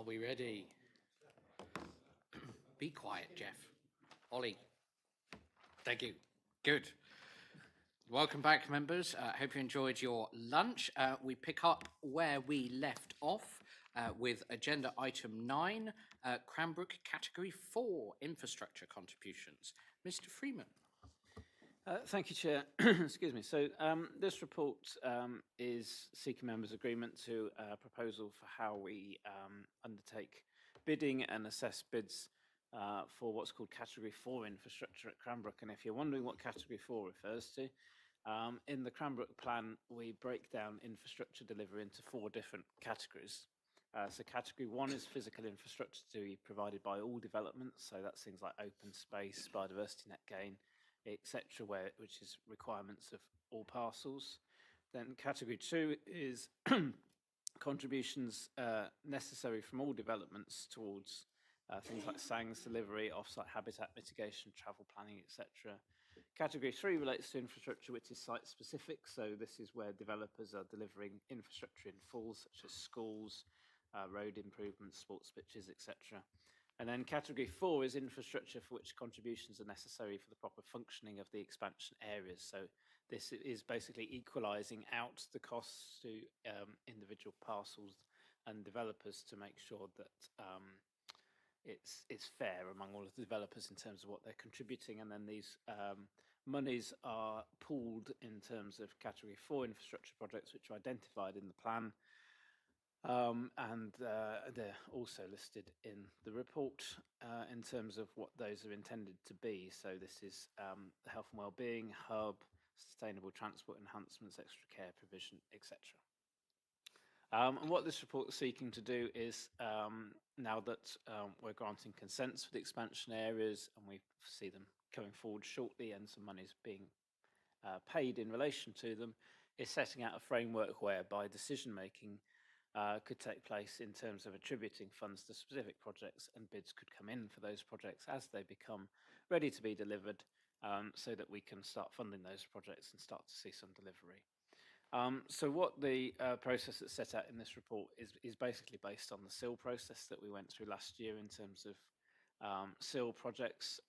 Are we ready? Be quiet, Jeff. Ollie. Thank you. Good. Welcome back, members. Hope you enjoyed your lunch. We pick up where we left off with agenda item 9, Cranbrook Category 4 infrastructure contributions. Mr. Freeman. Thank you, Chair. Excuse me. So this report is seeking members' agreement to a proposal for how we undertake bidding and assess bids for what's called Category 4 infrastructure at Cranbrook. And if you're wondering what Category 4 refers to, in the Cranbrook plan, we break down infrastructure delivery into 4 different categories. So Category 1 is physical infrastructure to be provided by all developments. So that's things like open space, biodiversity net gain, etc., which is requirements of all parcels. Then Category 2 is contributions necessary from all developments towards things like SANGS delivery, off-site habitat mitigation, travel planning, etc. Category 3 relates to infrastructure which is site-specific, so this is where developers are delivering infrastructure in full, such as schools, road improvements, sports pitches, etc. And then Category 4 is infrastructure for which contributions are necessary for the proper functioning of the expansion areas. So this is basically equalising out the costs to individual parcels and developers to make sure that it's fair among all of the developers in terms of what they're contributing. And then these monies are pooled in terms of Category 4 infrastructure projects which are identified in the plan. And they're also listed in the report in terms of what those are intended to be. So this is the health and wellbeing, hub, sustainable transport enhancements, extra care provision, etc. And what this report is seeking to do is, now that we're granting consents for the expansion areas and we see them coming forward shortly and some money is being paid in relation to them, is setting out a framework whereby decision making could take place in terms of attributing funds to specific projects, and bids could come in for those projects as they become ready to be delivered, so that we can start funding those projects and start to see some delivery. So what the process that's set out in this report is basically based on the SIL process that we went through last year in terms of SIL projects,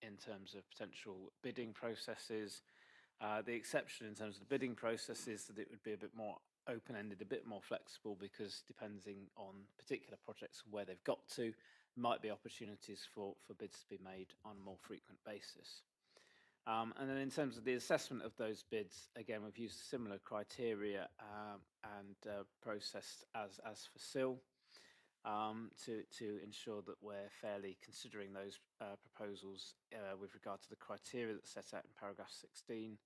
in terms of potential bidding processes. The exception in terms of the bidding process is that it would be a bit more open-ended, a bit more flexible, because depending on particular projects and where they've got to, might be opportunities for bids to be made on a more frequent basis. And then in terms of the assessment of those bids, again, we've used similar criteria and process as for SIL, to ensure that we're fairly considering those proposals with regard to the criteria that's set out in paragraph 16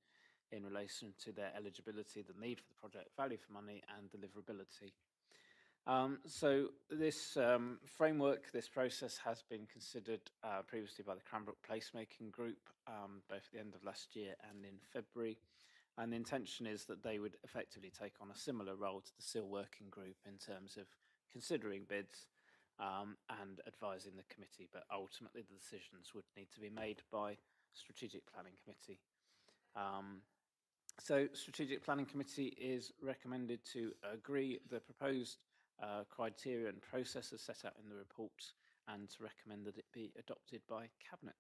in relation to their eligibility, the need for the project, value for money, and deliverability. So this framework, this process has been considered previously by the Cranbrook Placemaking Group, both at the end of last year and in February. And the intention is that they would effectively take on a similar role to the SIL working group in terms of considering bids and advising the committee, but ultimately the decisions would need to be made by Strategic Planning Committee. So Strategic Planning Committee is recommended to agree the proposed criteria and processes set out in the report, and to recommend that it be adopted by Cabinet.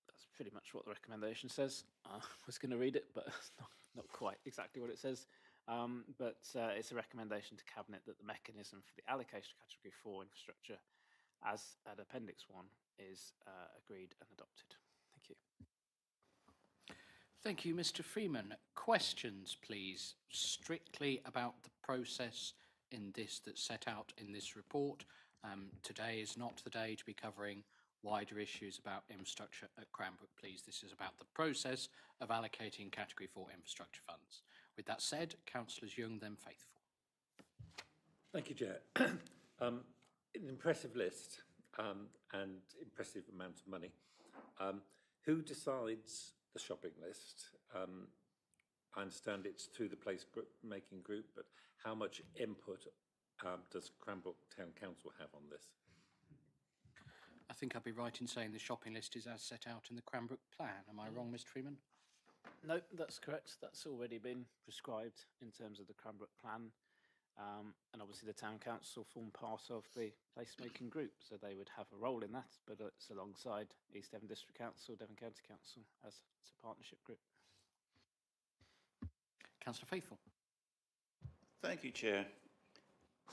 That's pretty much what the recommendation says. I was going to read it, but it's not quite exactly what it says. But it's a recommendation to Cabinet that the mechanism for the allocation of Category 4 infrastructure, as at Appendix 1, is agreed and adopted. Thank you. Thank you, Mr. Freeman. Questions, please, strictly about the process in this that's set out in this report. Today is not the day to be covering wider issues about infrastructure at Cranbrook, please. This is about the process of allocating Category 4 infrastructure funds. With that said, Councillors Young, then Faithful. Thank you, Chair. An impressive list and impressive amount of money. Who decides the shopping list? I understand it's through the placemaking group, but how much input does Cranbrook Town Council have on this? I think I'd be right in saying the shopping list is as set out in the Cranbrook plan. Am I wrong, Mr. Freeman? No, that's correct. That's already been prescribed in terms of the Cranbrook plan. And obviously the town council form part of the placemaking group, so they would have a role in that, but it's alongside East Devon District Council, Devon County Council, as it's a partnership group. Councillor Faithful. Thank you, Chair.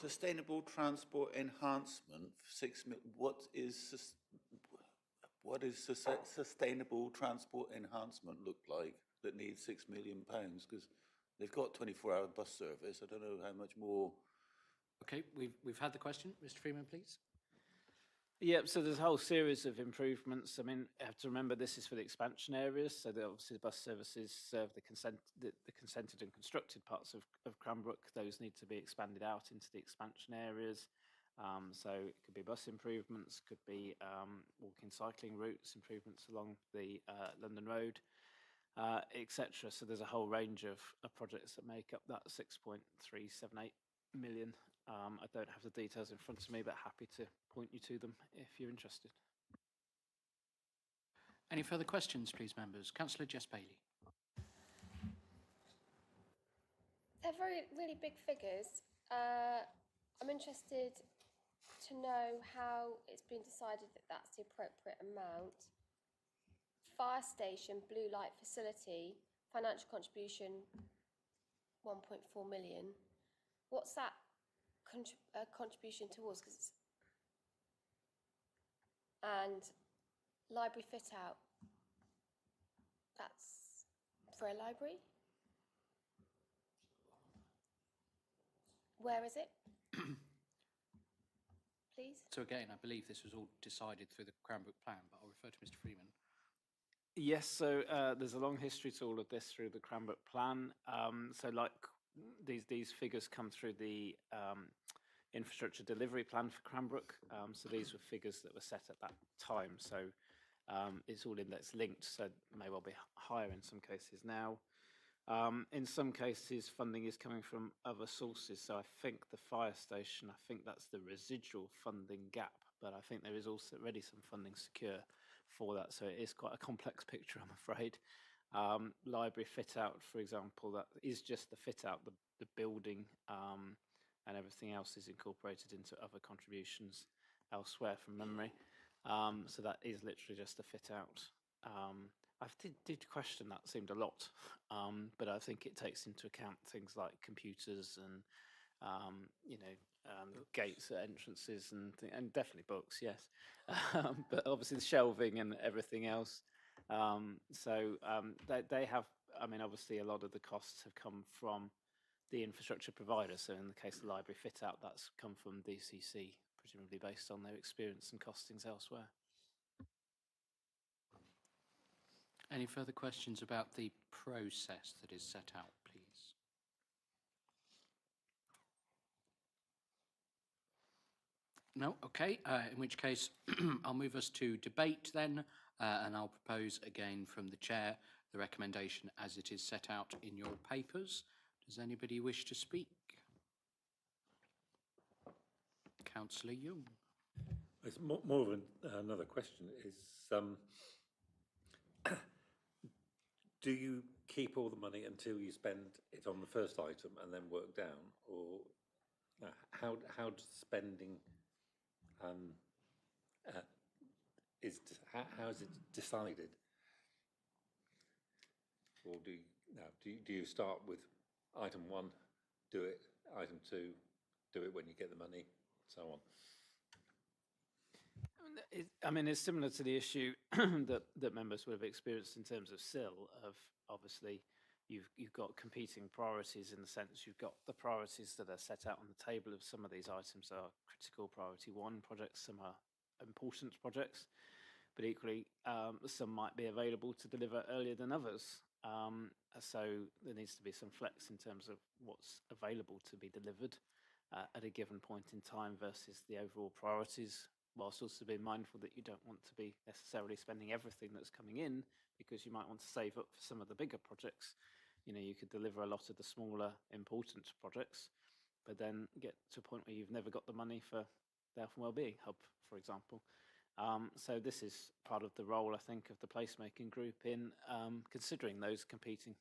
Sustainable transport enhancement for 6 million. What is sustainable transport enhancement look like that needs £6 million? Because they've got 24-hour bus service. I don't know how much more. Okay, we've had the question. Mr. Freeman, please. Yeah, so there's a whole series of improvements. I mean, you have to remember this is for the expansion areas, so that obviously the bus services serve the consented and constructed parts of Cranbrook. Those need to be expanded out into the expansion areas. So it could be bus improvements, could be walking cycling routes, improvements along the London Road, etc. So there's a whole range of projects that make up that 6.378 million. I don't have the details in front of me, but happy to point you to them if you're interested. Any further questions, please, members? Councillor Jess Bailey. They're really big figures. I'm interested to know how it's been decided that that's the appropriate amount. Fire station, blue light facility, financial contribution, 1.4 million. What's that contribution towards? And library fit out, that's for a library? Where is it? Please? So again, I believe this was all decided through the Cranbrook plan, but I'll refer to Mr. Freeman. Yes, so there's a long history to all of this through the Cranbrook plan. So like these figures come through the infrastructure delivery plan for Cranbrook. So these were figures that were set at that time. So it's all index linked, so it may well be higher in some cases now. In some cases, funding is coming from other sources. So I think the fire station, I think that's the residual funding gap, but I think there is also already some funding secure for that. So it is quite a complex picture, I'm afraid. Library fit out, for example, that is just the fit out, the building, and everything else is incorporated into other contributions elsewhere from memory. So that is literally just the fit out. I did question that, seemed a lot, but I think it takes into account things like computers and, gates at entrances and definitely books, yes. But obviously the shelving and everything else. They have, I mean, obviously a lot of the costs have come from the infrastructure provider. So in the case of the library fit out, that's come from DCC, presumably based on their experience and costings elsewhere. Any further questions about the process that is set out, please? No? Okay, in which case I'll move us to debate then, and I'll propose again from the chair the recommendation as it is set out in your papers. Does anybody wish to speak? Councillor Young. It's more of another question. Do you keep all the money until you spend it on the first item and then work down, or how does spending how is it decided? Or do you start with item 1, do it, item 2, do it when you get the money, so on? I mean, it's similar to the issue that members would have experienced in terms of SIL, of obviously you've got competing priorities in the sense you've got the priorities that are set out on the table of some of these items are critical priority 1 projects, some are important projects, but equally some might be available to deliver earlier than others. So there needs to be some flex in terms of what's available to be delivered at a given point in time versus the overall priorities, whilst also being mindful that you don't want to be necessarily spending everything that's coming in, because you might want to save up for some of the bigger projects. You know, you could deliver a lot of the smaller important projects, but then get to a point where you've never got the money for the Health and Wellbeing Hub, for example. So this is part of the role, I think, of the placemaking group in considering those competing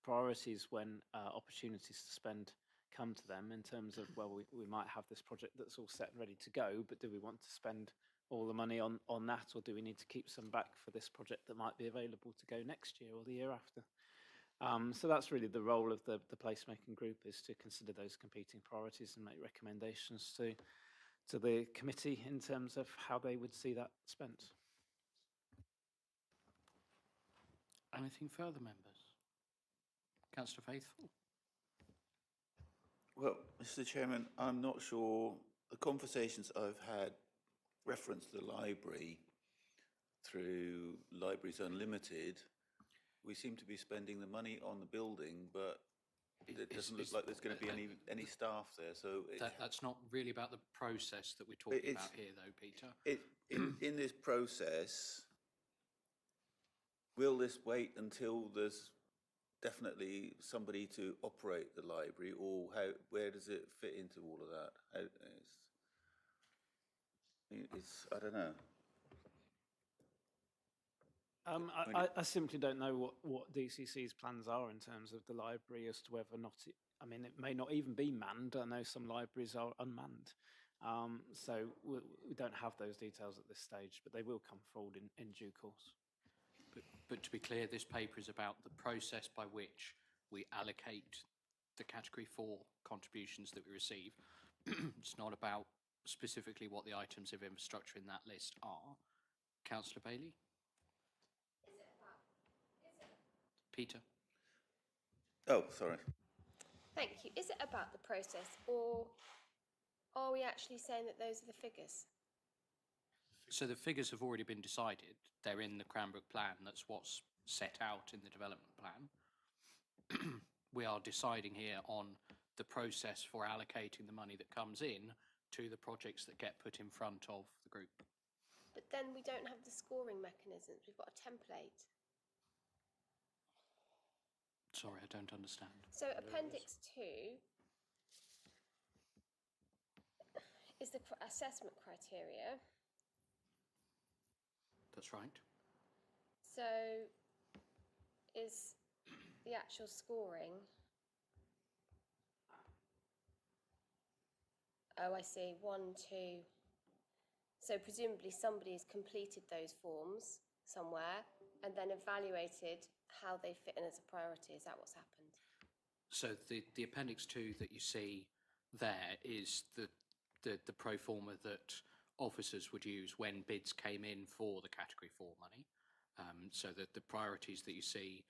priorities when opportunities to spend come to them in terms of, well, we might have this project that's all set and ready to go, but do we want to spend all the money on that, or do we need to keep some back for this project that might be available to go next year or the year after? So that's really the role of the placemaking group, is to consider those competing priorities and make recommendations to the committee in terms of how they would see that spent. Anything further, members? Councillor Faithful? Well, Mr. Chairman, I'm not sure. The conversations I've had reference the library through Libraries Unlimited. We seem to be spending the money on the building, but it doesn't look like there's going to be any staff there. So That's not really about the process that we're talking about here, though, Peter. in this process, will this wait until there's definitely somebody to operate the library, or where does it fit into all of that? I don't know. I simply don't know what DCC's plans are in terms of the library as to whether or not I mean, it may not even be manned. I know some libraries are unmanned. So we don't have those details at this stage, but they will come forward in due course. But to be clear, this paper is about the process by which we allocate the Category 4 contributions that we receive. It's not about specifically what the items of infrastructure in that list are. Councillor Bailey? Peter? Oh, sorry. Thank you. Is it about the process, or are we actually saying that those are the figures? So the figures have already been decided. They're in the Cranbrook plan. That's what's set out in the development plan. We are deciding here on the process for allocating the money that comes in to the projects that get put in front of the group. But then we don't have the scoring mechanisms. We've got a template. Sorry, I don't understand. So Appendix 2 is the assessment criteria. That's right. So is the actual scoring. Oh, I see. 1, 2. So presumably somebody has completed those forms somewhere and then evaluated how they fit in as a priority. Is that what's happened? So the Appendix 2 that you see there is the pro forma that officers would use when bids came in for the Category 4 money. So that the priorities that you see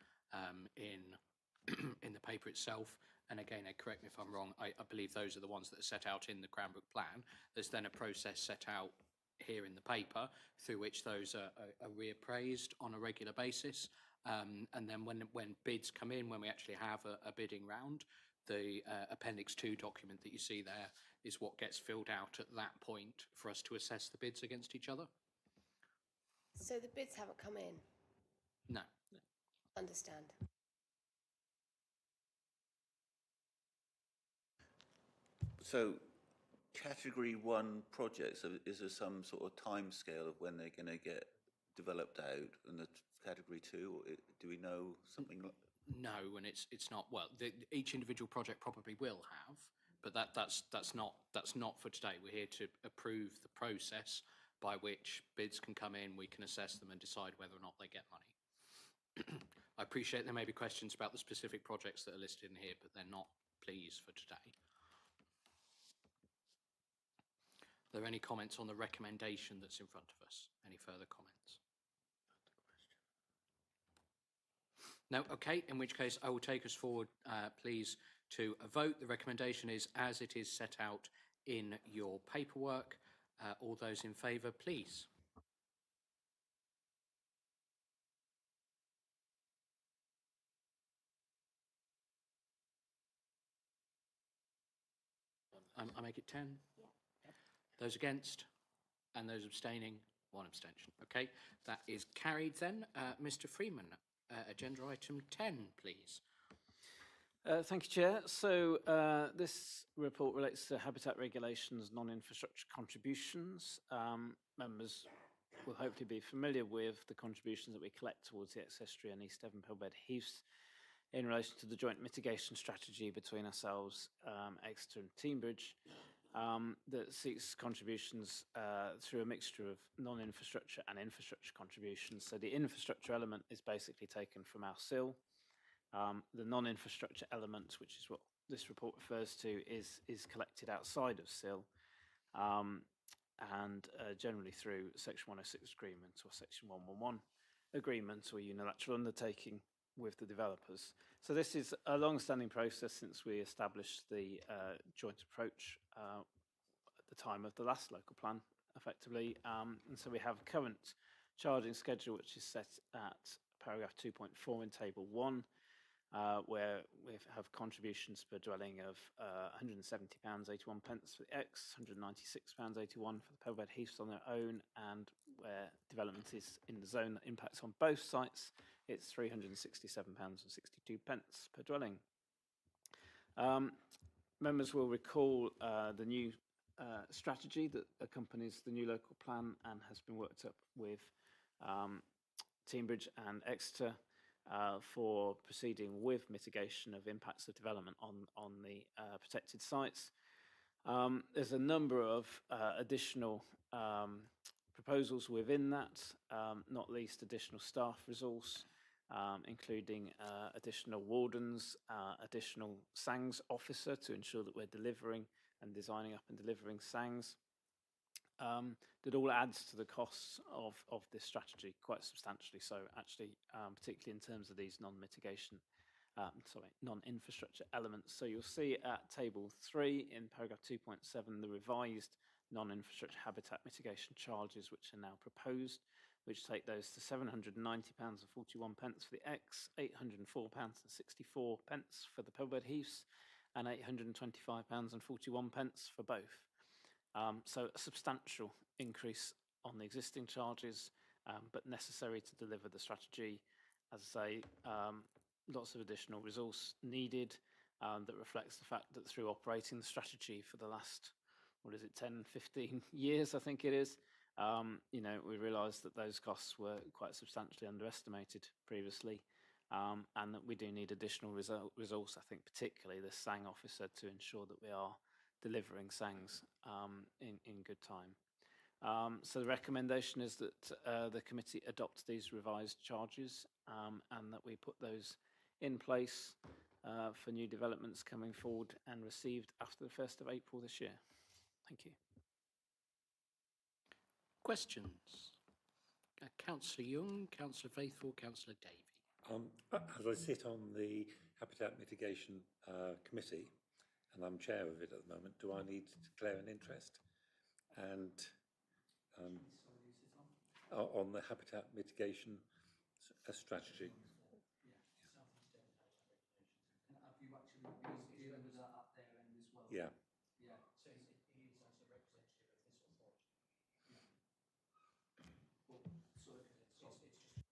in the paper itself, and again, correct me if I'm wrong, I believe those are the ones that are set out in the Cranbrook plan. There's then a process set out here in the paper through which those are reappraised on a regular basis. And then when bids come in, when we actually have a bidding round, the Appendix 2 document that you see there is what gets filled out at that point for us to assess the bids against each other. So the bids haven't come in? No. Understand. So Category 1 projects, is there some sort of time scale of when they're going to get developed out? And the Category 2, or do we know something like? No, and it's not. Well, each individual project probably will have, but that's not for today. We're here to approve the process by which bids can come in, we can assess them and decide whether or not they get money. I appreciate there may be questions about the specific projects that are listed in here, but they're not, please, for today. Are there any comments on the recommendation that's in front of us? Any further comments? No? Okay, in which case I will take us forward, please, to a vote. The recommendation is as it is set out in your paperwork. All those in favour, please. I make it 10? Yeah. Those against? And those abstaining? 1 abstention. Okay, that is carried then. Mr. Freeman, agenda item 10, please. Thank you, Chair. So this report relates to habitat regulations, non-infrastructure contributions. Members will hopefully be familiar with the contributions that we collect towards the Ancestry and East Devon Pilbed Heaths in relation to the joint mitigation strategy between ourselves, Exeter and Teambridge, that seeks contributions through a mixture of non-infrastructure and infrastructure contributions. So the infrastructure element is basically taken from our SIL. The non-infrastructure element, which is what this report refers to, is collected outside of SIL, and generally through Section 106 agreement or Section 111 agreement or unilateral undertaking with the developers. So this is a long-standing process since we established the joint approach at the time of the last local plan, effectively. And so we have a current charging schedule, which is set at paragraph 2.4 in table 1, where we have contributions per dwelling of £170.81 for the X, £196.81 for the Pebblebed Heaths on their own, and where development is in the zone that impacts on both sites, it's £367.62 per dwelling. Members will recall the new strategy that accompanies the new local plan and has been worked up with Teambridge and Exeter for proceeding with mitigation of impacts of development on the protected sites. There's a number of additional proposals within that, not least additional staff resource, including additional wardens, additional SANGS officer to ensure that we're delivering and designing up and delivering SANGS. That all adds to the costs of this strategy quite substantially. So actually, particularly in terms of these non-infrastructure elements. So you'll see at table 3 in paragraph 2.7, the revised non-infrastructure habitat mitigation charges, which are now proposed, which take those to £790.41 for the X, £804.64 for the Pebblebed Heaths, and £825.41 for both. So a substantial increase on the existing charges, but necessary to deliver the strategy. As I say, lots of additional resource needed that reflects the fact that through operating the strategy for the last, 10, 15 years, I think it is, we realised that those costs were quite substantially underestimated previously, and that we do need additional resource, I think particularly the SANG officer, to ensure that we are delivering SANGs in good time. So the recommendation is that the committee adopt these revised charges and that we put those in place for new developments coming forward and received after the 1st of April this year. Thank you. Questions? Councillor Young, Councillor Faithful, Councillor Davey. As I sit on the Habitat Mitigation Committee, and I'm chair of it at the moment, do I need to declare an interest? And on the habitat mitigation strategy. Yeah. Yeah, so he is actually a representative of this authority. Yeah. Well, sort of, it's just.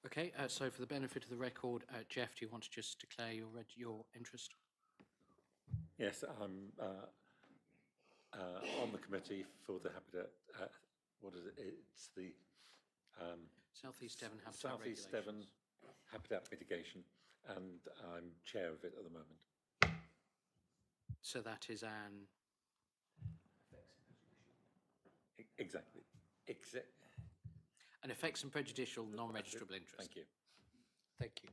Okay, so for the benefit of the record, Jeff, do you want to just declare your interest? Yes, I'm on the committee for the habitat. What is it? It's the South East Devon Habitat South East Devon Regulations. Habitat Mitigation, and I'm chair of it at the moment. So that is an. Exactly. And effects and prejudicial non-registrable interest. Thank you. Thank you.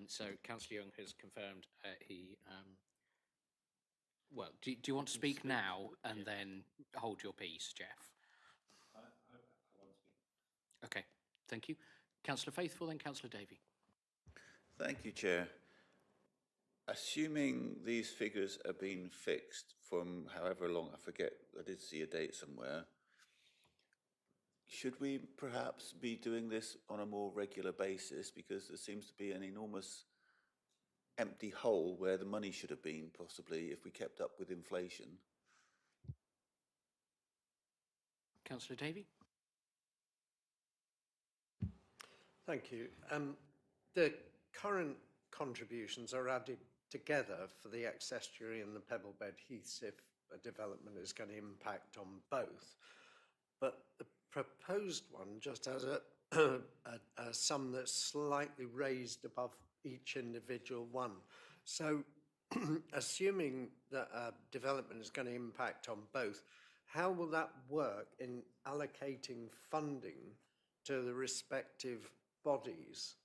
So Councillor Young has confirmed well, do you want to speak now and then hold your peace, Jeff? I want to speak. Okay, thank you. Councillor Faithful, then Councillor Davey. Thank you, Chair. Assuming these figures are being fixed from however long, I forget, I did see a date somewhere, should we perhaps be doing this on a more regular basis? Because there seems to be an enormous empty hole where the money should have been, possibly, if we kept up with inflation. Councillor Davey? Thank you. The current contributions are added together for the ex-estuary and the Pebblebed Heaths if a development is going to impact on both. But the proposed one just has a sum that's slightly raised above each individual one. So assuming that a development is going to impact on both, how will that work in allocating funding to the respective bodies?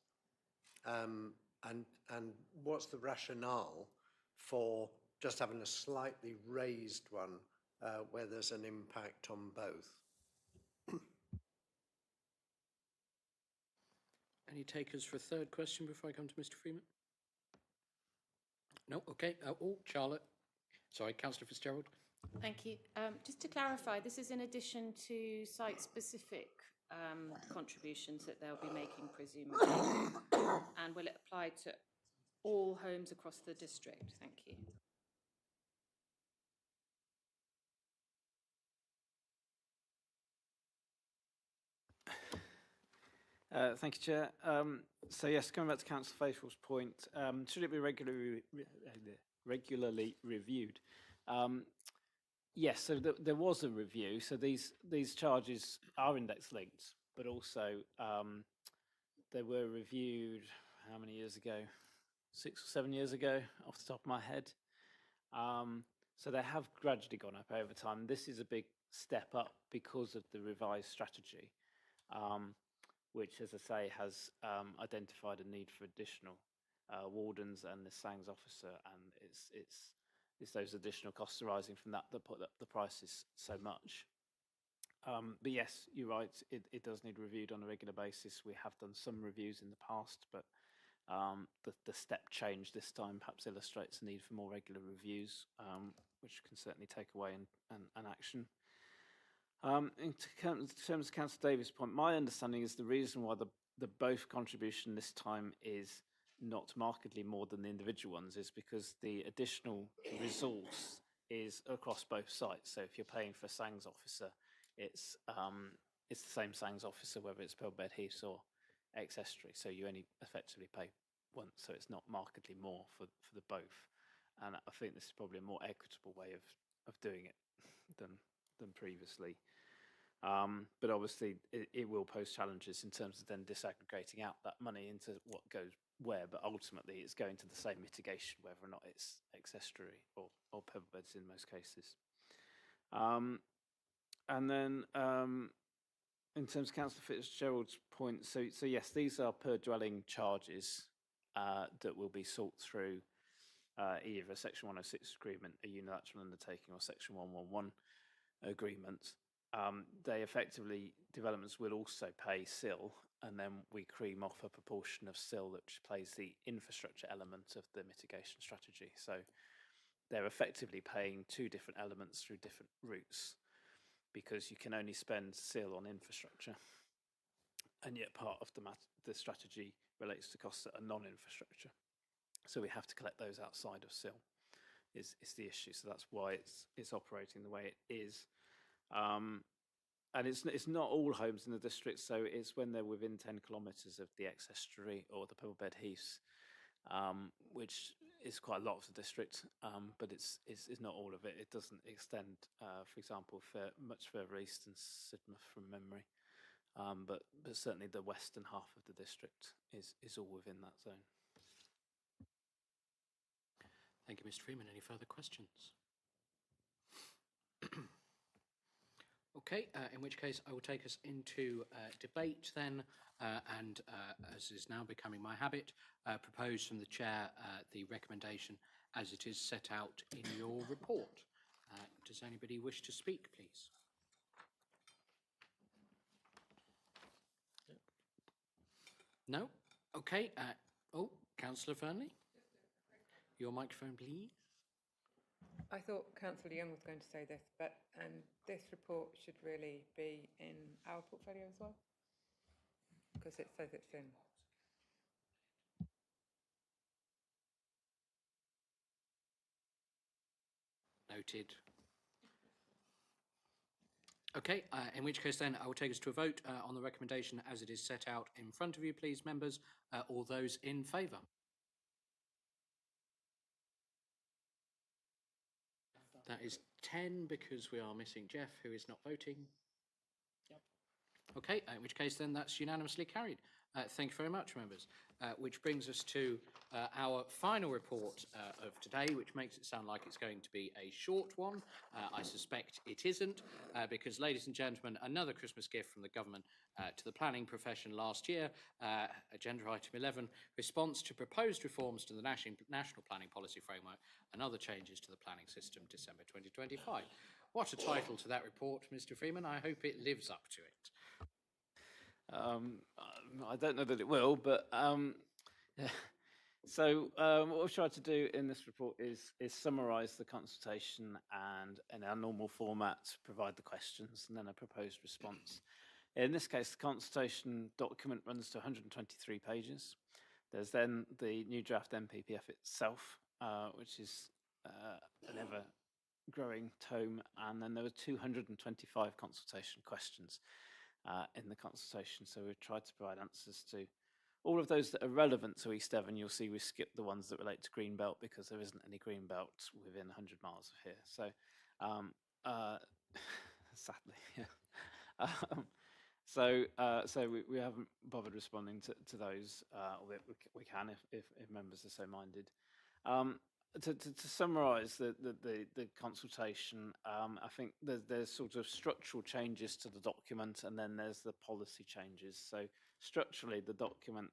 And what's the rationale for just having a slightly raised one where there's an impact on both? Any takers for a third question before I come to Mr. Freeman? No, okay. Charlotte. Sorry, Councillor Fitzgerald. Thank you. Just to clarify, this is in addition to site-specific contributions that they'll be making, presumably, and will it apply to all homes across the district? Thank you. Thank you, Chair. So yes, coming back to Councillor Faithful's point, should it be regularly reviewed? Yes, so there was a review. So these charges are index linked, but also they were reviewed how many years ago? 6 or 7 years ago, off the top of my head. So they have gradually gone up over time. This is a big step up because of the revised strategy, which, as I say, has identified a need for additional wardens and the SANGS officer, and it's those additional costs arising from that put up the prices so much. But yes, you're right, it does need reviewed on a regular basis. We have done some reviews in the past, but the step change this time perhaps illustrates the need for more regular reviews, which can certainly take away an action. In terms of Councillor Davies' point, my understanding is the reason why the both contribution this time is not markedly more than the individual ones is because the additional resource is across both sites. So if you're paying for a SANGS officer, it's the same SANGS officer whether it's Pebblebed Heath or ex-estuary. So you only effectively pay once, so it's not markedly more for the both. And I think this is probably a more equitable way of doing it than previously. But obviously it will pose challenges in terms of then disaggregating out that money into what goes where, but ultimately it's going to the same mitigation whether or not it's ex-estuary or Pebblebeds in most cases. And then in terms of Councillor Fitzgerald's point, so yes, these are per dwelling charges that will be sought through either a Section 106 agreement, a unilateral undertaking, or Section 111 agreement. They effectively, developments will also pay CIL, and then we cream off a proportion of CIL which plays the infrastructure element of the mitigation strategy. So they're effectively paying two different elements through different routes, because you can only spend CIL on infrastructure, and yet part of the strategy relates to costs that are non-infrastructure. So we have to collect those outside of CIL is the issue. So that's why it's operating the way it is. And it's not all homes in the district, so it's when they're within 10 kilometres of the ex-estuary or the Pebblebed Heaths, which is quite a lot of the district, but it's not all of it. It doesn't extend, for example, much further east than Sidmouth from memory, but certainly the western half of the district is all within that zone. Thank you, Mr. Freeman. Any further questions? Okay, in which case I will take us into debate then, and as is now becoming my habit, propose from the chair the recommendation as it is set out in your report. Does anybody wish to speak, please? No? Okay. Oh, Councillor Fernley? Your microphone, please. I thought Councillor Young was going to say this, but this report should really be in our portfolio as well, because it says it's in. Noted. Okay, in which case then I will take us to a vote on the recommendation as it is set out in front of you, please, members. All those in favour? That is 10 because we are missing Jeff, who is not voting. Yep. Okay, in which case then that's unanimously carried. Thank you very much, members. Which brings us to our final report of today, which makes it sound like it's going to be a short one. I suspect it isn't, because, ladies and gentlemen, another Christmas gift from the government to the planning profession last year, agenda item 11, response to proposed reforms to the National Planning Policy Framework and other changes to the planning system, December 2025. What a title to that report, Mr. Freeman. I hope it lives up to it. I don't know that it will, but so what we've tried to do in this report is summarise the consultation and, in our normal format, provide the questions and then a proposed response. In this case, the consultation document runs to 123 pages. There's then the new draft NPPF itself, which is an ever-growing tome, and then there were 225 consultation questions in the consultation. So we've tried to provide answers to all of those that are relevant to East Devon. You'll see we skipped the ones that relate to Greenbelt because there isn't any Greenbelt within 100 miles of here. So sadly, yeah. So we haven't bothered responding to those, or we can if members are so minded. To summarise the consultation, I think there's sort of structural changes to the document, and then there's the policy changes. So structurally, the document,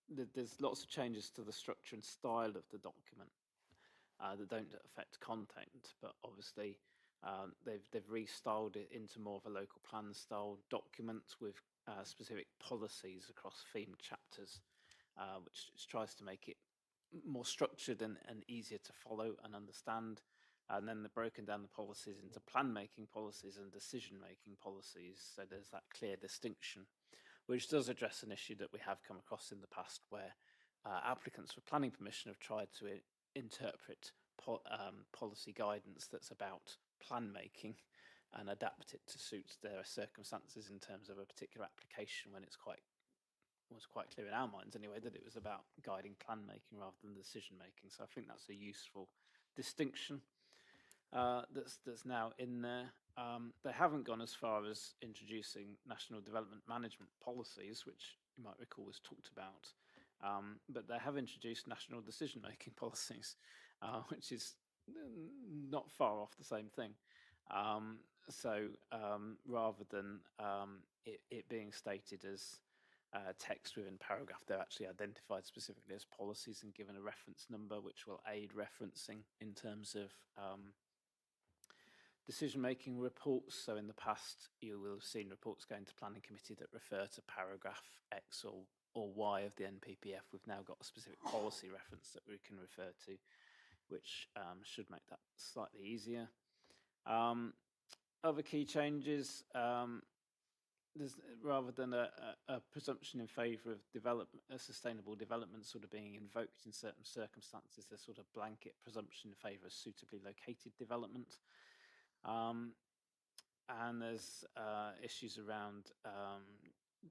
there's lots of changes to the structure and style of the document that don't affect content, but obviously they've restyled it into more of a local plan style document with specific policies across themed chapters, which tries to make it more structured and easier to follow and understand. And then they've broken down the policies into plan-making policies and decision-making policies. So there's that clear distinction, which does address an issue that we have come across in the past where applicants for planning permission have tried to interpret policy guidance that's about plan-making and adapt it to suit their circumstances in terms of a particular application, when was quite clear in our minds anyway that it was about guiding plan making rather than decision making. So I think that's a useful distinction that's now in there. They haven't gone as far as introducing national development management policies, which you might recall was talked about, but they have introduced national decision making policies, which is not far off the same thing. So rather than it being stated as text within paragraph, they're actually identified specifically as policies and given a reference number, which will aid referencing in terms of decision-making reports. So in the past, you will have seen reports going to planning committee that refer to paragraph X or Y of the NPPF. We've now got a specific policy reference that we can refer to, which should make that slightly easier. Other key changes, rather than a presumption in favour of sustainable development sort of being invoked in certain circumstances, there's sort of blanket presumption in favour of suitably located development. And there's issues around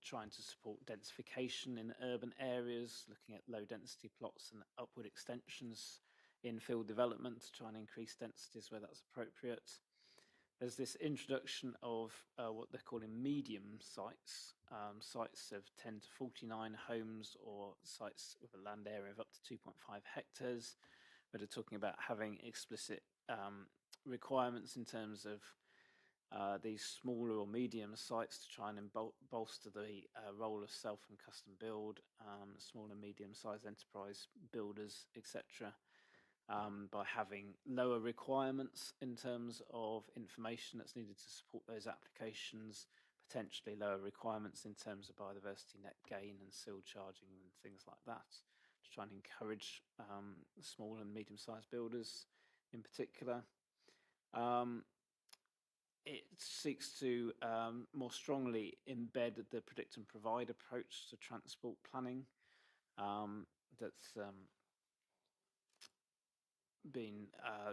trying to support densification in urban areas, looking at low density plots and upward extensions, infill development to try and increase densities where that's appropriate. There's this introduction of what they're calling medium sites, sites of 10 to 49 homes or sites with a land area of up to 2.5 hectares, but are talking about having explicit requirements in terms of these smaller or medium sites to try and bolster the role of self and custom build, small and medium-sized enterprise builders, etc., by having lower requirements in terms of information that's needed to support those applications, potentially lower requirements in terms of biodiversity net gain and sill charging and things like that, to try and encourage small and medium-sized builders in particular. It seeks to more strongly embed the predict and provide approach to transport planning that's been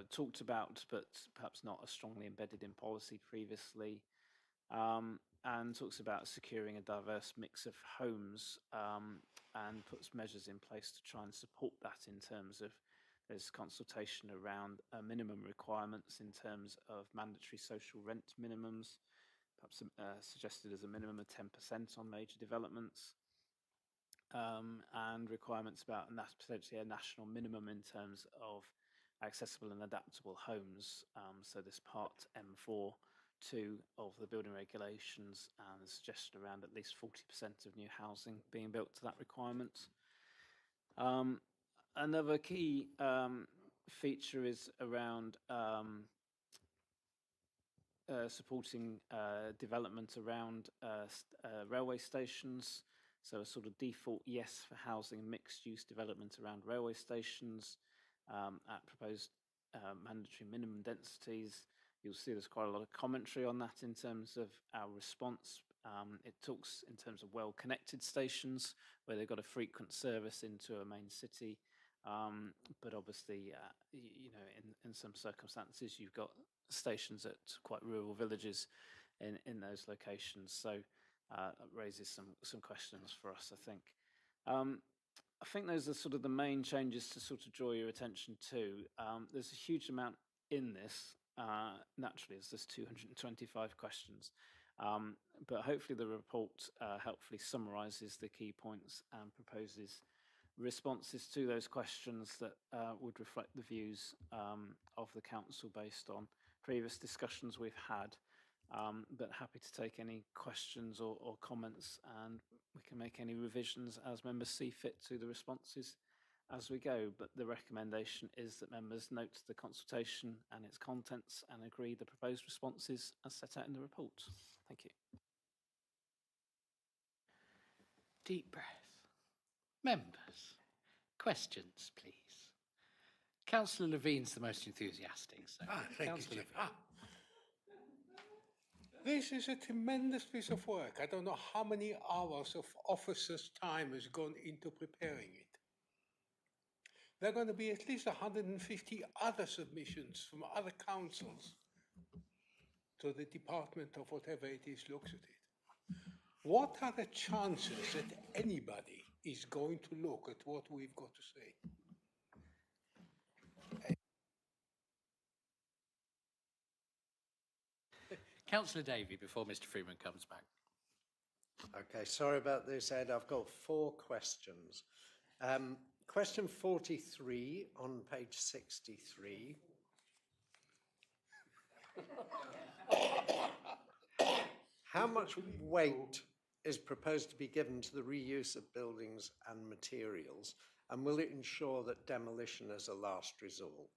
talked about, but perhaps not as strongly embedded in policy previously, and talks about securing a diverse mix of homes and puts measures in place to try and support that in terms of there's consultation around minimum requirements in terms of mandatory social rent minimums, perhaps suggested as a minimum of 10% on major developments, and requirements about potentially a national minimum in terms of accessible and adaptable homes. So this part M4(2) of the building regulations and a suggestion around at least 40% of new housing being built to that requirement. Another key feature is around supporting development around railway stations. So a sort of default yes for housing and mixed use development around railway stations at proposed mandatory minimum densities. You'll see there's quite a lot of commentary on that in terms of our response. It talks in terms of well-connected stations where they've got a frequent service into a main city. But obviously, you know, in some circumstances, you've got stations at quite rural villages in those locations. So it raises some questions for us, I think. I think those are sort of the main changes to sort of draw your attention to. There's a huge amount in this, naturally, as there's 225 questions. But hopefully the report helpfully summarises the key points and proposes responses to those questions that would reflect the views of the council based on previous discussions we've had. But happy to take any questions or comments, and we can make any revisions as members see fit to the responses as we go. But the recommendation is that members note the consultation and its contents and agree the proposed responses as set out in the report. Thank you. Deep breath. Members, questions, please. Councillor Levine's the most enthusiastic. So Thank Councillor you, Levine. This is a tremendous piece of work. I don't know how many hours of officers' time has gone into preparing it. There are going to be at least 150 other submissions from other councils to the department of whatever it is looks at it. What are the chances that anybody is going to look at what we've got to say? Councillor Davey, before Mr. Freeman comes back. Okay, sorry about this, Ed. I've got 4 questions. Question 43 on page 63. How much weight is proposed to be given to the reuse of buildings and materials, and will it ensure that demolition is a last resort?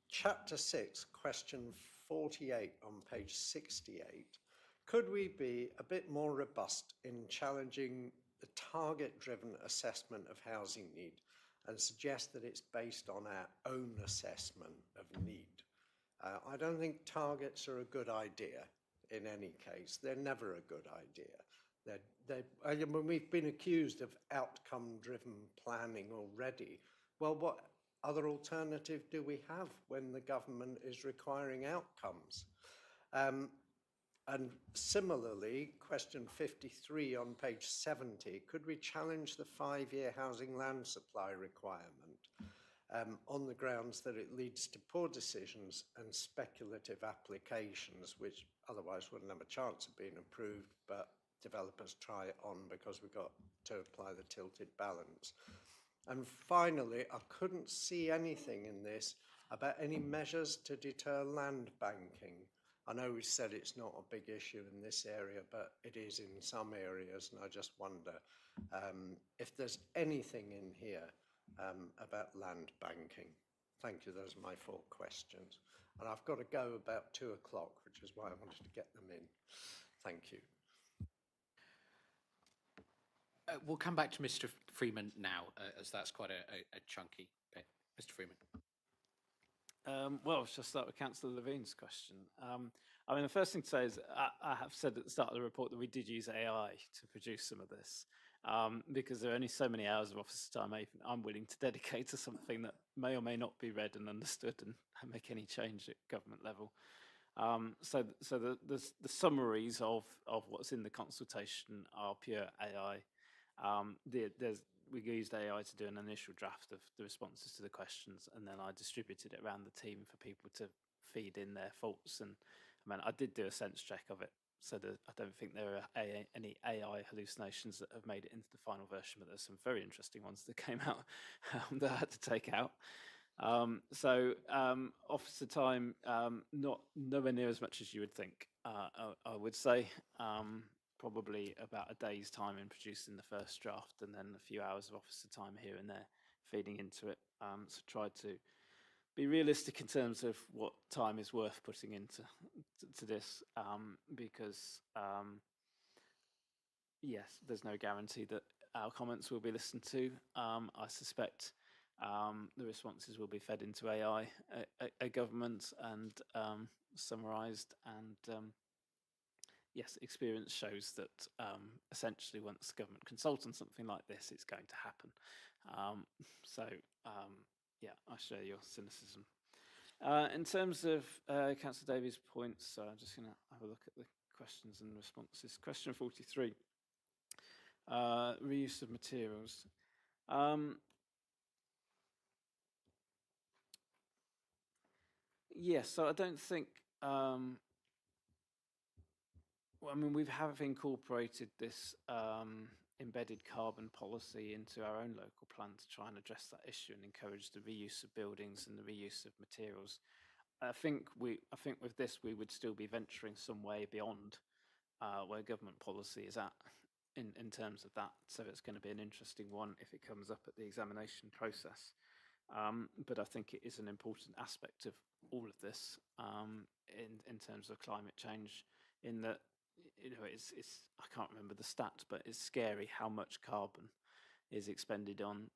Chapter 6, question 48 on page 68. Could we be a bit more robust in challenging the target-driven assessment of housing need and suggest that it's based on our own assessment of need? I don't think targets are a good idea in any case. They're never a good idea. When we've been accused of outcome-driven planning already, well, what other alternative do we have when the government is requiring outcomes? And similarly, question 53 on page 70, could we challenge the 5-year housing land supply requirement on the grounds that it leads to poor decisions and speculative applications, which otherwise wouldn't have a chance of being approved, but developers try it on because we've got to apply the tilted balance. And finally, I couldn't see anything in this about any measures to deter land banking. I know we said it's not a big issue in this area, but it is in some areas, and I just wonder if there's anything in here about land banking. Thank you, those are my 4 questions. And I've got to go about 2 o'clock, which is why I wanted to get them in. Thank you. We'll come back to Mr. Freeman now, as that's quite a chunky bit. Mr. Freeman. Well, shall I start with Councillor Levine's question? I mean, the first thing to say is I have said at the start of the report that we did use AI to produce some of this, because there are only so many hours of office time I'm willing to dedicate to something that may or may not be read and understood and make any change at government level. So the summaries of what's in the consultation are pure AI. We used AI to do an initial draft of the responses to the questions, and then I distributed it around the team for people to feed in their thoughts. And I mean, I did do a sense check of it, so that I don't think there are any AI hallucinations that have made it into the final version, but there's some very interesting ones that came out that I had to take out. Officer time, nowhere near as much as you would think. I would say. Probably about a day's time in producing the first draft, and then a few hours of officer time here and there feeding into it. So try to be realistic in terms of what time is worth putting into this, because yes, there's no guarantee that our comments will be listened to. I suspect the responses will be fed into AI, a government, and summarised, and yes, experience shows that essentially once the government consults on something like this, it's going to happen. Yeah, I share your cynicism. In terms of Councillor Davies' points, so I'm just going to have a look at the questions and responses. Question 43, reuse of materials. Yes, so I don't think, well, I mean, we have incorporated this embedded carbon policy into our own local plan to try and address that issue and encourage the reuse of buildings and the reuse of materials. I think with this we would still be venturing some way beyond where government policy is at in terms of that. So it's going to be an interesting one if it comes up at the examination process. But I think it is an important aspect of all of this in terms of climate change, in that, you know, it's I can't remember the stat, but it's scary how much carbon is expended on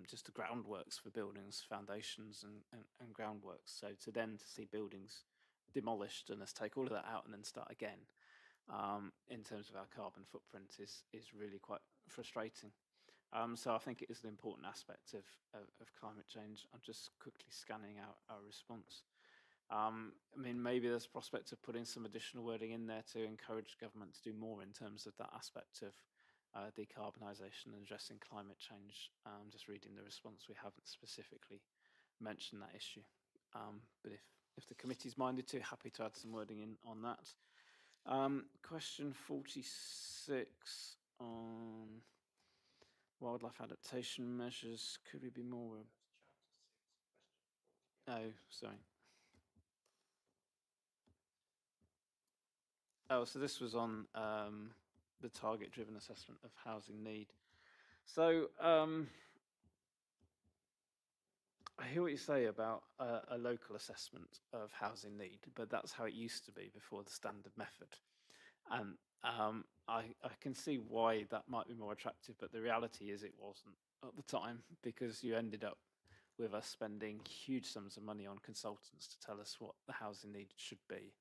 just the groundworks for buildings, foundations and groundworks. So to see buildings demolished and us take all of that out and then start again, in terms of our carbon footprint is really quite frustrating. So I think it is an important aspect of climate change. I'm just quickly scanning our response. I mean, maybe there's a prospect of putting some additional wording in there to encourage government to do more in terms of that aspect of decarbonisation and addressing climate change. Just reading the response, we haven't specifically mentioned that issue. But if the committee's minded to, happy to add some wording in on that. Question 46 on wildlife adaptation measures. Could we be more? Oh, sorry. Oh, so this was on the target-driven assessment of housing need. So I hear what you say about a local assessment of housing need, but that's how it used to be before the standard method. And I can see why that might be more attractive, but the reality is it wasn't at the time, because you ended up with us spending huge sums of money on consultants to tell us what the housing need should be,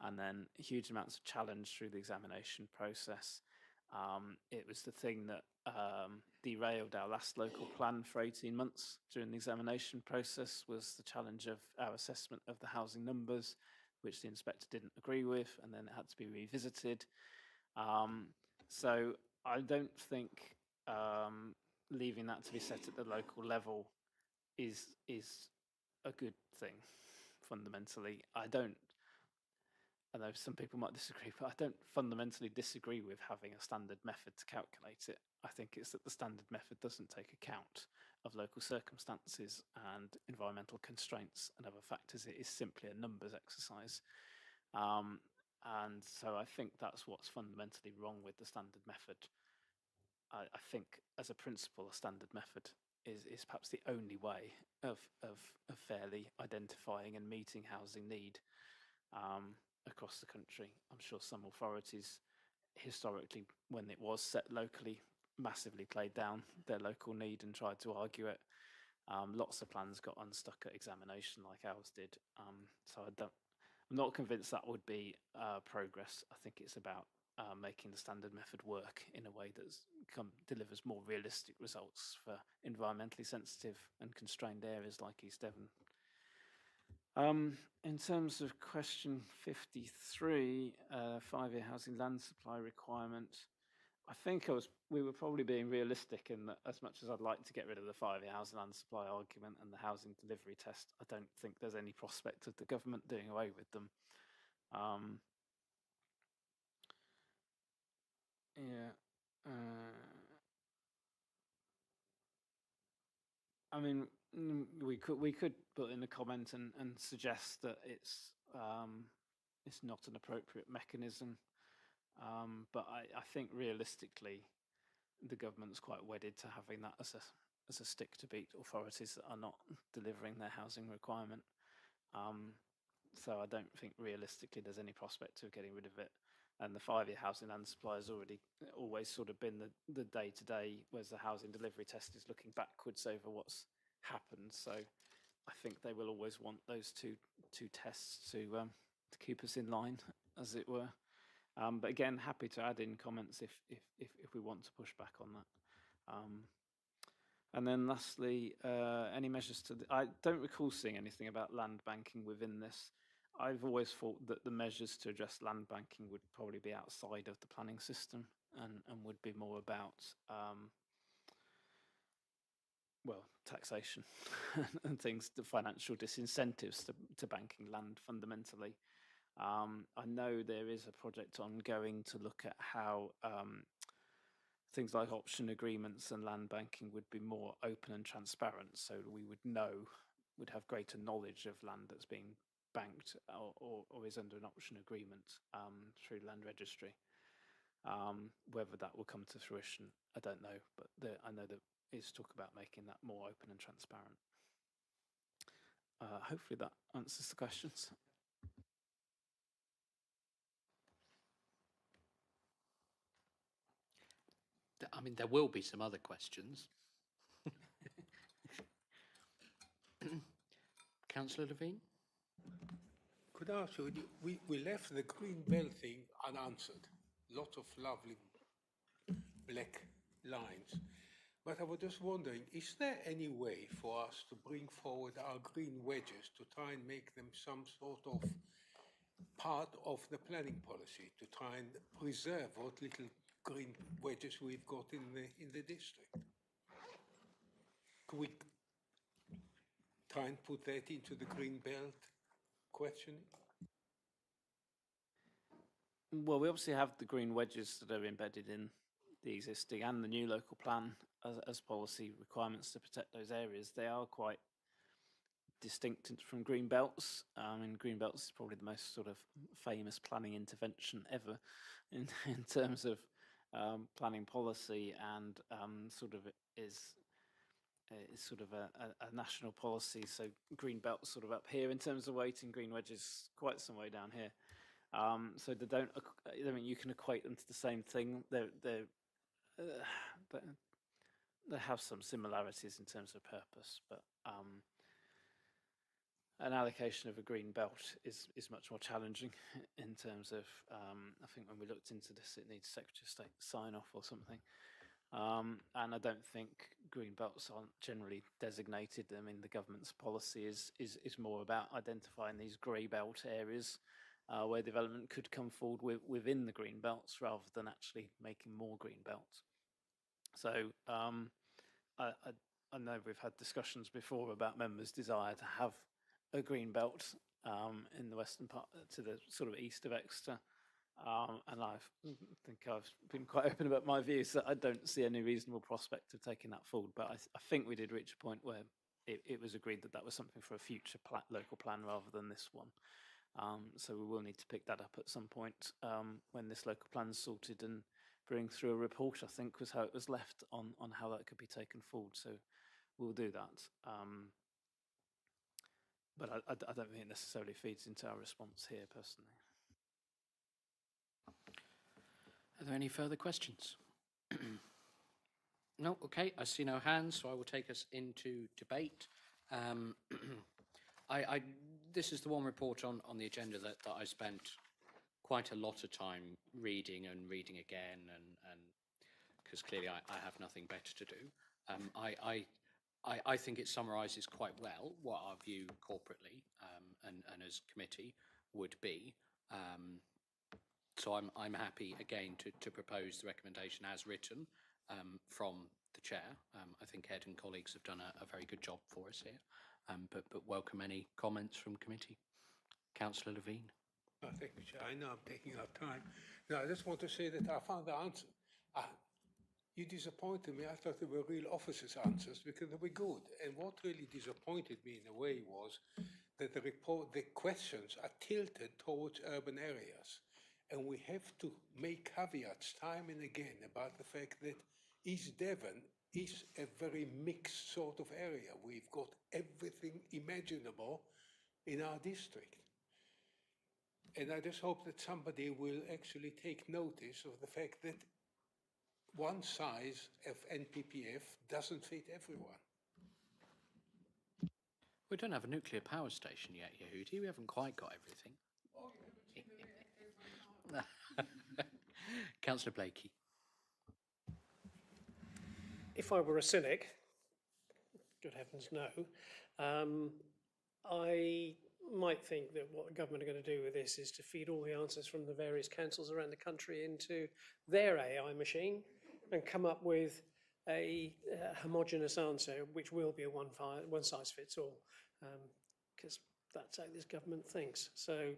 and then huge amounts of challenge through the examination process. It was the thing that derailed our last local plan for 18 months during the examination process, was the challenge of our assessment of the housing numbers, which the inspector didn't agree with, and then it had to be revisited. So I don't think leaving that to be set at the local level is a good thing, fundamentally. I know some people might disagree, but I don't fundamentally disagree with having a standard method to calculate it. I think it's that the standard method doesn't take account of local circumstances and environmental constraints and other factors. It is simply a numbers exercise. And so I think that's what's fundamentally wrong with the standard method. I think as a principle, a standard method is perhaps the only way of fairly identifying and meeting housing need across the country. I'm sure some authorities historically, when it was set locally, massively played down their local need and tried to argue it. Lots of plans got unstuck at examination like ours did. So I'm not convinced that would be progress. I think it's about making the standard method work in a way that delivers more realistic results for environmentally sensitive and constrained areas like East Devon. In terms of question 53, 5-year housing land supply requirement, I think we were probably being realistic in that as much as I'd like to get rid of the 5-year housing land supply argument and the housing delivery test, I don't think there's any prospect of the government doing away with them. I mean, we could put in a comment and suggest that it's not an appropriate mechanism, but I think realistically, the government's quite wedded to having that as a stick to beat authorities that are not delivering their housing requirement. So I don't think realistically there's any prospect of getting rid of it. And the 5-year housing land supply has always sort of been the day-to-day, whereas the housing delivery test is looking backwards over what's happened. So I think they will always want those two tests to keep us in line, as it were. But again, happy to add in comments if we want to push back on that. And then lastly, any measures I don't recall seeing anything about land banking within this. I've always thought that the measures to address land banking would probably be outside of the planning system and would be more about, well, taxation and things, the financial disincentives to banking land fundamentally. I know there is a project ongoing to look at how things like option agreements and land banking would be more open and transparent, so we would have greater knowledge of land that's being banked or is under an option agreement through Land Registry. Whether that will come to fruition, I don't know, but I know there is talk about making that more open and transparent. Hopefully that answers the questions. I mean, there will be some other questions. Councillor Levine? Could I ask you, we left the green belt thing unanswered. Lot of lovely black lines. But I was just wondering, is there any way for us to bring forward our green wedges to try and make them some sort of part of the planning policy, to try and preserve what little green wedges we've got in the district? Could we try and put that into the green belt questioning? Well, we obviously have the green wedges that are embedded in the existing and the new local plan as policy requirements to protect those areas. They are quite distinct from green belts. Green belts is probably the most sort of famous planning intervention ever in terms of planning policy, and is sort of a national policy. So green belt's sort of up here in terms of weighting, green wedges quite some way down here. So they don't. I mean, you can equate them to the same thing. They have some similarities in terms of purpose, but an allocation of a green belt is much more challenging in terms of. I think when we looked into this, it needs Secretary of State sign off or something. And I don't think green belts aren't generally designated. I mean, the government's policy is more about identifying these grey belt areas where development could come forward within the green belts rather than actually making more green belts. So I know we've had discussions before about members' desire to have a green belt in the western part to the sort of east of Exeter. And I think I've been quite open about my views that I don't see any reasonable prospect of taking that forward. But I think we did reach a point where it was agreed that that was something for a future local plan rather than this one. So we will need to pick that up at some point when this local plan's sorted and bring through a report, I think was how it was left on how that could be taken forward. So we'll do that. But I don't think it necessarily feeds into our response here personally. Are there any further questions? No, okay, I see no hands, so I will take us into debate. This is the one report on the agenda that I spent quite a lot of time reading again, and because clearly I have nothing better to do. I think it summarises quite well what our view corporately and as committee would be. So I'm happy again to propose the recommendation as written from the chair. I think Ed and colleagues have done a very good job for us here. But welcome any comments from committee. Councillor Levine. Oh, thank you, Chair. I know I'm taking up time. No, I just want to say that I found the answer. You disappointed me. I thought they were real officers' answers because they were good. And what really disappointed me in a way was that the questions are tilted towards urban areas. And we have to make caveats time and again about the fact that East Devon is a very mixed sort of area. We've got everything imaginable in our district. And I just hope that somebody will actually take notice of the fact that one size of NPPF doesn't fit everyone. We don't have a nuclear power station yet, Yehudi. We haven't quite got everything. Councillor Blakey. If I were a cynic, good heavens no, I might think that what the government are going to do with this is to feed all the answers from the various councils around the country into their AI machine and come up with a homogenous answer, which will be a one size fits all, because that's how this government thinks. So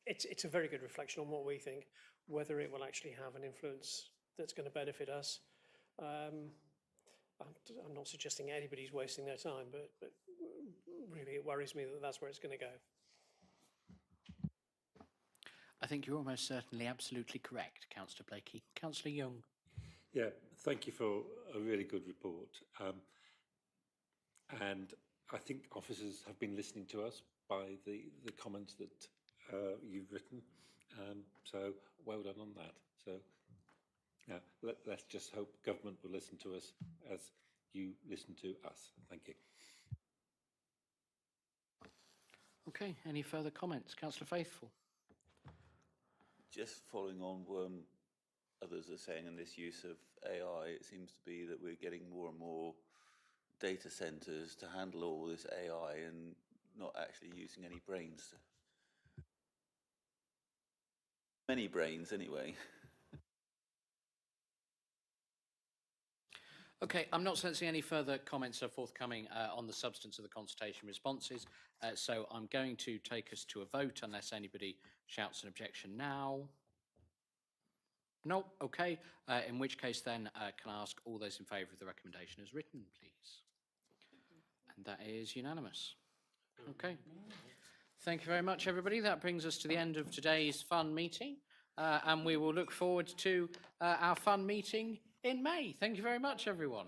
it's a very good reflection on what we think. Whether it will actually have an influence that's going to benefit us, I'm not suggesting anybody's wasting their time, but really it worries me that that's where it's going to go. I think you're almost certainly absolutely correct, Councillor Blakey. Councillor Young. Yeah, thank you for a really good report. And I think officers have been listening to us by the comments that you've written. So well done on that. So yeah, let's just hope government will listen to us as you listen to us. Thank you. Okay, any further comments? Councillor Faithful. Just following on what others are saying in this use of AI, it seems to be that we're getting more and more data centres to handle all this AI and not actually using any brains. Many brains, anyway. Okay, I'm not sensing any further comments are forthcoming on the substance of the consultation responses, so I'm going to take us to a vote unless anybody shouts an objection now. No, okay, in which case then can I ask all those in favour of the recommendation as written, please? And that is unanimous. Okay. Thank you very much, everybody. That brings us to the end of today's fun meeting, and we will look forward to our fun meeting in May. Thank you very much, everyone.